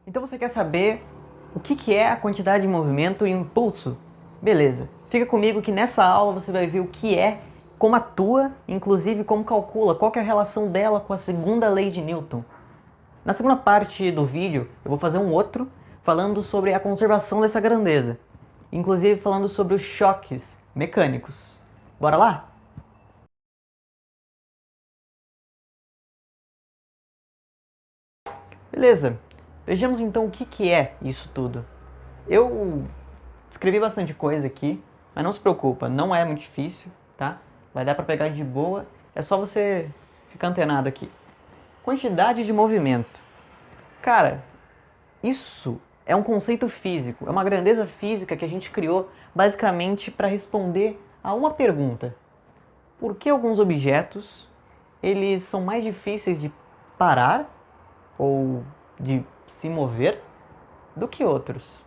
Então você quer saber o que é a quantidade de movimento e o impulso? Beleza, fica comigo que nessa aula você vai ver o que é, como atua, inclusive como calcula, qual que é a relação dela com a segunda lei de Newton. Na segunda parte do vídeo eu vou fazer um outro falando sobre a conservação dessa grandeza, inclusive falando sobre os choques mecânicos. Bora lá? Beleza, vejamos então o que é isso tudo. Eu escrevi bastante coisa aqui, mas não se preocupa, não é muito difícil, tá? Vai dar para pegar de boa, é só você ficar antenado aqui. Quantidade de movimento. Cara, isso é um conceito físico, é uma grandeza física que a gente criou basicamente para responder a uma pergunta. Por que alguns objetos eles são mais difíceis de parar ou de se mover do que outros?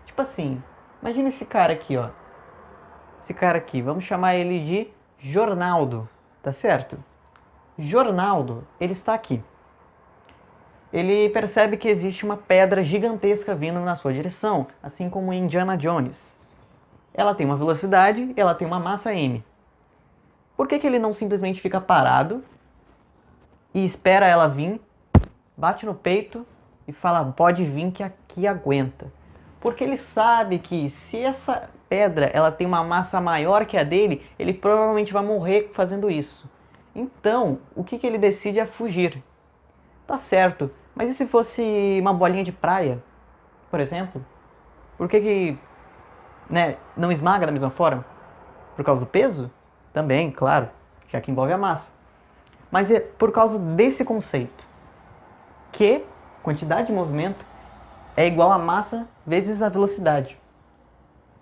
Tipo assim, imagina esse cara aqui, ó. Esse cara aqui, vamos chamar ele de Jornaldo, tá certo? Jornaldo, ele está aqui. Ele percebe que existe uma pedra gigantesca vindo na sua direção, assim como Indiana Jones. Ela tem uma velocidade, ela tem uma massa m. Por que ele não simplesmente fica parado e espera ela vir, bate no peito e fala, pode vir que aqui aguenta? Porque ele sabe que se essa pedra ela tem uma massa maior que a dele, ele provavelmente vai morrer fazendo isso. Então, o que ele decide é fugir. Tá certo, mas e se fosse uma bolinha de praia, por exemplo? Por que né, não esmaga da mesma forma? Por causa do peso? Também, claro, já que envolve a massa. Mas é por causa desse conceito, que quantidade de movimento é igual a massa vezes a velocidade.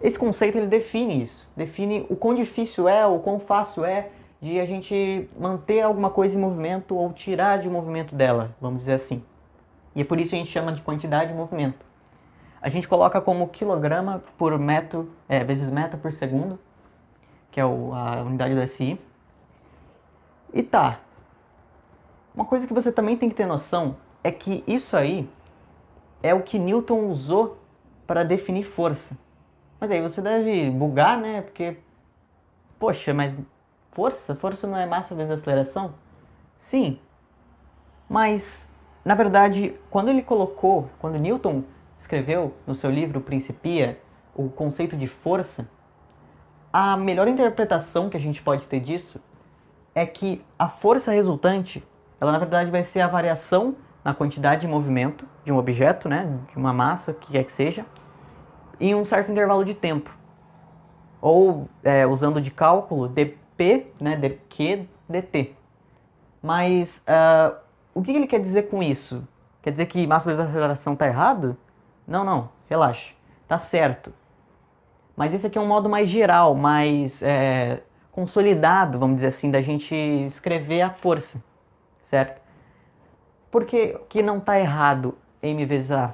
Esse conceito ele define isso, define o quão difícil é, o quão fácil é de a gente manter alguma coisa em movimento ou tirar de movimento dela, vamos dizer assim. E é por isso que a gente chama de quantidade de movimento. A gente coloca como quilograma por metro, vezes metro por segundo, que é a unidade do SI. E tá, uma coisa que você também tem que ter noção é que isso aí é o que Newton usou para definir força. Mas aí você deve bugar, né? Porque, poxa, mas força? Força não é massa vezes aceleração? Sim, mas na verdade, quando Newton escreveu no seu livro Principia o conceito de força, a melhor interpretação que a gente pode ter disso é que a força resultante, ela na verdade vai ser a variação na quantidade de movimento de um objeto, né, de uma massa, o que quer que seja, em um certo intervalo de tempo. Ou, usando de cálculo, dp, né, dq, dt. Mas o que ele quer dizer com isso? Quer dizer que massa vezes aceleração está errado? Não, não, relaxa, tá certo. Mas esse aqui é um modo mais geral, mais consolidado, vamos dizer assim, da gente escrever a força, certo? Por que não está errado m vezes a?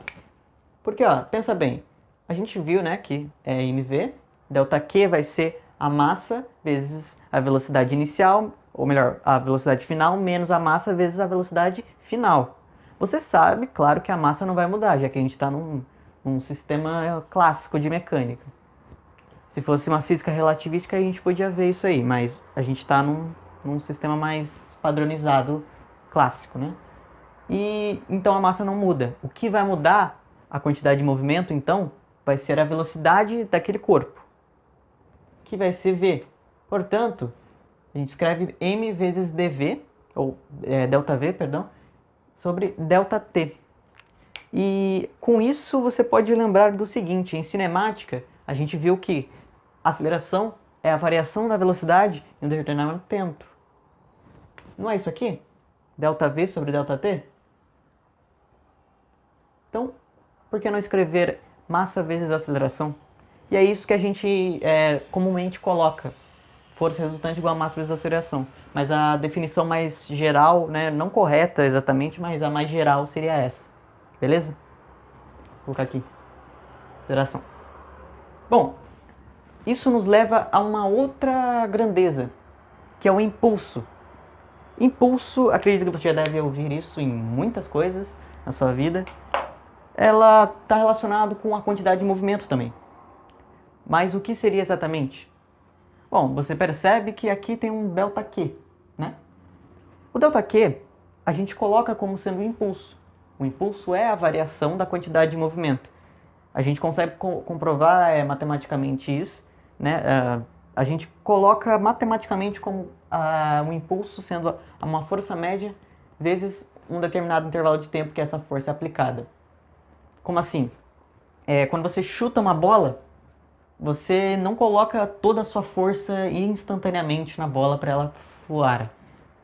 Porque, ó, pensa bem, a gente viu, né, que é mv, ΔQ vai ser a massa vezes a velocidade inicial, ou melhor, a velocidade final menos a massa vezes a velocidade final. Você sabe, claro, que a massa não vai mudar, já que a gente está num sistema clássico de mecânica. Se fosse uma física relativística, a gente podia ver isso aí, mas a gente está num sistema mais padronizado, clássico, né? E então a massa não muda. O que vai mudar a quantidade de movimento, então, vai ser a velocidade daquele corpo, que vai ser v. Portanto, a gente escreve m vezes dv, ou ΔV, perdão, sobre ΔT. E com isso você pode lembrar do seguinte, em cinemática, a gente viu que aceleração é a variação da velocidade em um determinado tempo. Não é isso aqui? ΔV sobre ΔT? Então, por que não escrever massa vezes aceleração? E é isso que a gente comumente coloca. Força resultante igual a massa vezes aceleração. Mas a definição mais geral, né, não correta exatamente, mas a mais geral seria essa. Beleza? Vou colocar aqui. Aceleração. Bom, isso nos leva a uma outra grandeza, que é o impulso. Impulso, acredito que você já deve ouvir isso em muitas coisas na sua vida. ela está relacionada com a quantidade de movimento também. Mas o que seria exatamente? Bom, você percebe que aqui tem um ΔQ, né? O ΔQ a gente coloca como sendo o impulso. O impulso é a variação da quantidade de movimento. A gente consegue comprovar matematicamente isso, né? A gente coloca matematicamente como o impulso sendo uma força média vezes um determinado intervalo de tempo que essa força é aplicada. Como assim? Quando você chuta uma bola, você não coloca toda a sua força instantaneamente na bola para ela voar.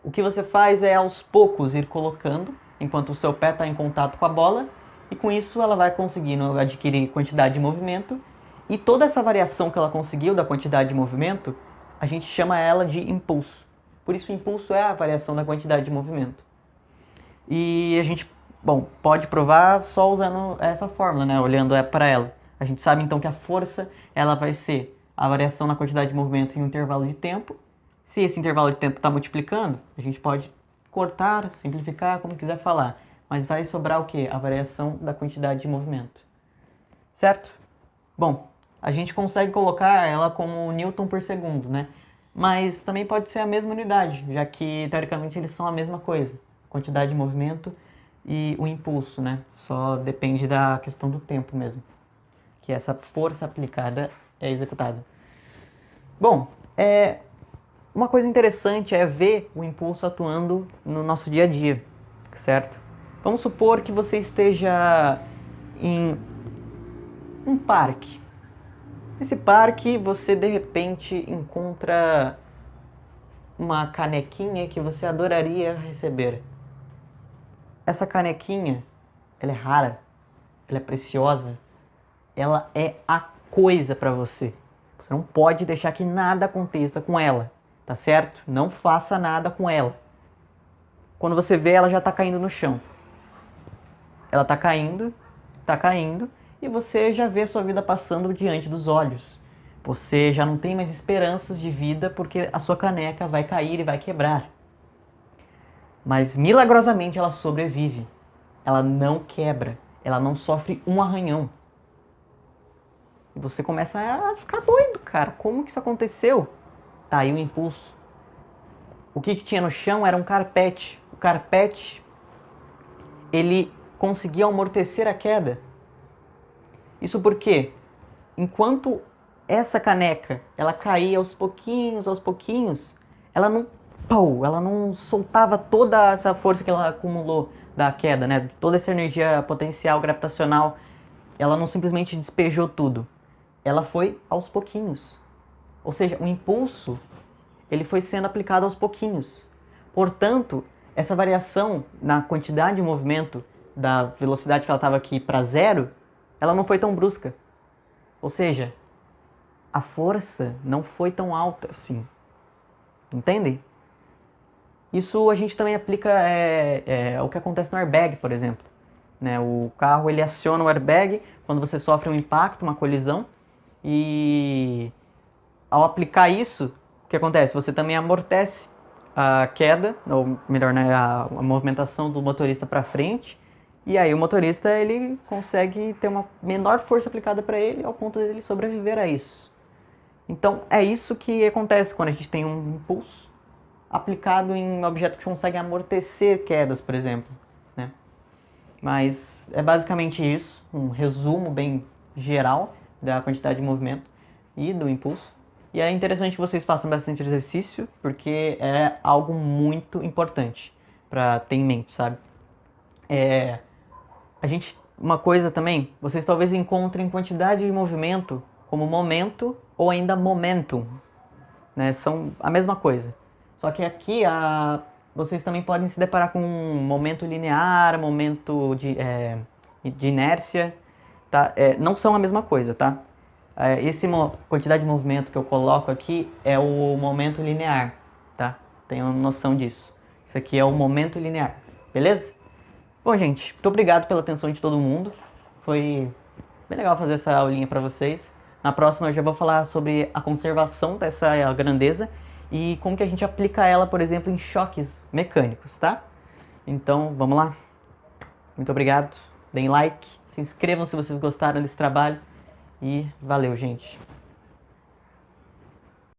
O que você faz é aos poucos ir colocando, enquanto o seu pé está em contato com a bola, e com isso ela vai conseguindo adquirir quantidade de movimento, e toda essa variação que ela conseguiu da quantidade de movimento, a gente chama ela de impulso. Por isso o impulso é a variação da quantidade de movimento. E a gente, bom, pode provar só usando essa fórmula, né? Olhando para ela. A gente sabe então que a força ela vai ser a variação na quantidade de movimento em um intervalo de tempo. Se esse intervalo de tempo está multiplicando, a gente pode cortar, simplificar, como quiser falar. Mas vai sobrar o quê? A variação da quantidade de movimento. Certo? Bom, a gente consegue colocar ela como Newton por segundo, né? Mas também pode ser a mesma unidade, já que teoricamente eles são a mesma coisa. Quantidade de movimento e o impulso, né? Só depende da questão do tempo mesmo, que essa força aplicada é executada. Bom, uma coisa interessante é ver o impulso atuando no nosso dia a dia, certo? Vamos supor que você esteja em um parque. Nesse parque você de repente encontra uma canequinha que você adoraria receber. Essa canequinha, ela é rara, ela é preciosa, ela é a coisa para você. Você não pode deixar que nada aconteça com ela, tá certo? Não faça nada com ela. Quando você vê, ela já está caindo no chão. Ela está caindo, e você já vê a sua vida passando diante dos olhos. Você já não tem mais esperanças de vida porque a sua caneca vai cair e vai quebrar. Mas milagrosamente ela sobrevive. Ela não quebra. Ela não sofre um arranhão. E você começa a ficar doido, cara. Como que isso aconteceu? Tá aí o impulso. O que tinha no chão era um carpete. O carpete, ele conseguia amortecer a queda. Isso porque, enquanto essa caneca ela caía aos pouquinhos, ela não soltava toda essa força que ela acumulou da queda, né? Toda essa energia potencial gravitacional, ela não simplesmente despejou tudo. Ela foi aos pouquinhos. Ou seja, o impulso ele foi sendo aplicado aos pouquinhos. Portanto, essa variação na quantidade de movimento da velocidade que ela estava aqui para zero, ela não foi tão brusca. Ou seja, a força não foi tão alta assim. Entendem? Isso a gente também aplica ao que acontece no airbag, por exemplo. Né? O carro ele aciona o airbag quando você sofre um impacto, uma colisão, e ao aplicar isso, o que acontece? Você também amortece a queda, ou melhor, né, a movimentação do motorista para frente, e aí o motorista ele consegue ter uma menor força aplicada para ele ao ponto dele sobreviver a isso. Então é isso que acontece quando a gente tem um impulso aplicado em objetos que conseguem amortecer quedas, por exemplo, né? Mas é basicamente isso, um resumo bem geral da quantidade de movimento e do impulso. E é interessante que vocês façam bastante exercício, porque é algo muito importante para ter em mente, sabe? Uma coisa também, vocês talvez encontrem quantidade de movimento como momento ou ainda momentum, né? São a mesma coisa. Só que aqui vocês também podem se deparar com um momento linear, momento de inércia, tá? Não são a mesma coisa, tá? Quantidade de movimento que eu coloco aqui é o momento linear, tá? Tenham noção disso. Isso aqui é o momento linear, beleza? Bom, gente, muito obrigado pela atenção de todo mundo. Foi bem legal fazer essa aulinha para vocês. Na próxima eu já vou falar sobre a conservação dessa grandeza e como que a gente aplica ela, por exemplo, em choques mecânicos, tá? Então, vamos lá. Muito obrigado. Deem like, Se inscrevam se vocês gostaram desse trabalho. E valeu, gente!